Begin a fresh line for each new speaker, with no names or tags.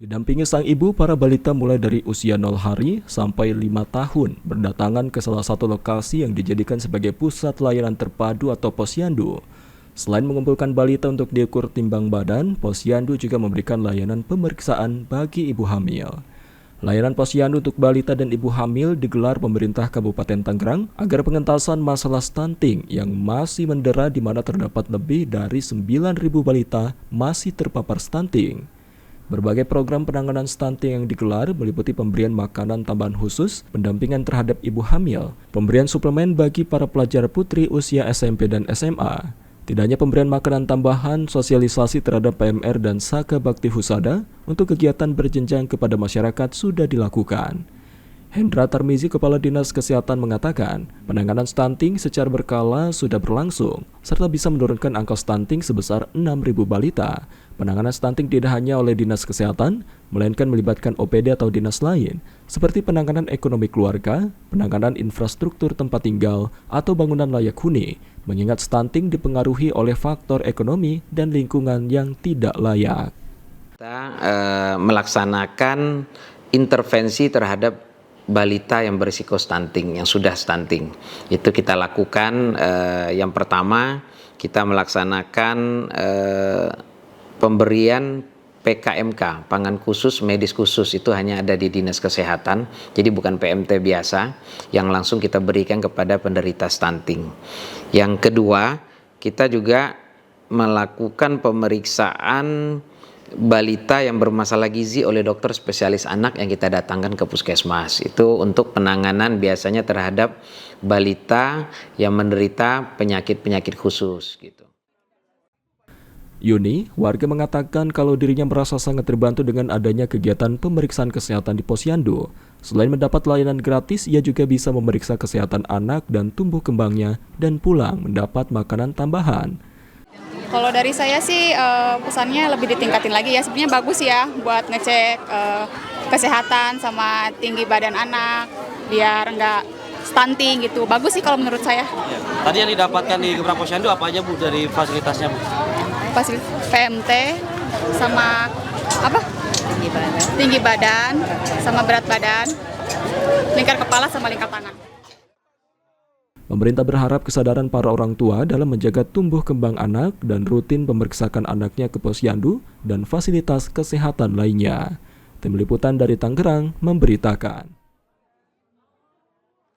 Didampingi sang ibu, para balita mulai dari usia 0 hari sampai 5 tahun berdatangan ke salah satu lokasi yang dijadikan sebagai pusat layanan terpadu atau posyandu. Selain mengumpulkan balita untuk diukur timbang badan, posyandu juga memberikan layanan pemeriksaan bagi ibu hamil. Layanan posyandu untuk balita dan ibu hamil digelar pemerintah Kabupaten Tangerang agar pengentasan masalah stunting yang masih mendera di mana terdapat lebih dari 9.000 balita masih terpapar stunting. Berbagai program penanganan stunting yang digelar meliputi pemberian makanan tambahan khusus, pendampingan terhadap ibu hamil, pemberian suplemen bagi para pelajar putri usia SMP dan SMA. Tidak hanya pemberian makanan tambahan, sosialisasi terhadap PMR dan Saka Bakti Husada untuk kegiatan berjenjang kepada masyarakat sudah dilakukan. Hendra Tarmizi, Kepala Dinas Kesehatan mengatakan, penanganan stunting secara berkala sudah berlangsung, serta bisa menurunkan angka stunting sebesar 6.000 balita. Penanganan stunting tidak hanya oleh Dinas Kesehatan, melainkan melibatkan OPD atau dinas lain, seperti penanganan ekonomi keluarga, penanganan infrastruktur tempat tinggal, atau bangunan layak huni, mengingat stunting dipengaruhi oleh faktor ekonomi dan lingkungan yang tidak layak.
Kita melaksanakan intervensi terhadap balita yang berisiko stunting, yang sudah stunting. Itu kita lakukan, yang pertama kita melaksanakan pemberian PKMK, pangan khusus, medis khusus, itu hanya ada di Dinas Kesehatan, jadi bukan PMT biasa, yang langsung kita berikan kepada penderita stunting. Yang kedua, kita juga melakukan pemeriksaan balita yang bermasalah gizi oleh dokter spesialis anak yang kita datangkan ke puskesmas. Itu untuk penanganan biasanya terhadap balita yang menderita penyakit-penyakit khusus gitu.
Yuni, warga mengatakan kalau dirinya merasa sangat terbantu dengan adanya kegiatan pemeriksaan kesehatan di posyandu. Selain mendapat layanan gratis, ia juga bisa memeriksa kesehatan anak dan tumbuh kembangnya dan pulang mendapat makanan tambahan.
Kalau dari saya sih pesannya lebih ditingkatin lagi ya. Sebenarnya bagus ya buat ngecek kesehatan sama tinggi badan anak biar nggak stunting gitu. Bagus sih kalau menurut saya.
Ya. Tadi yang didapatkan di Gebrak Posyandu apa aja Bu dari fasilitasnya Bu?
Fasilitas PMT sama apa? Tinggi badan sama berat badan, lingkar kepala sama lingkar tangan.
Pemerintah berharap kesadaran para orang tua dalam menjaga tumbuh kembang anak dan rutin memeriksakan anaknya ke posyandu dan fasilitas kesehatan lainnya. Tim Liputan dari Tangerang memberitakan.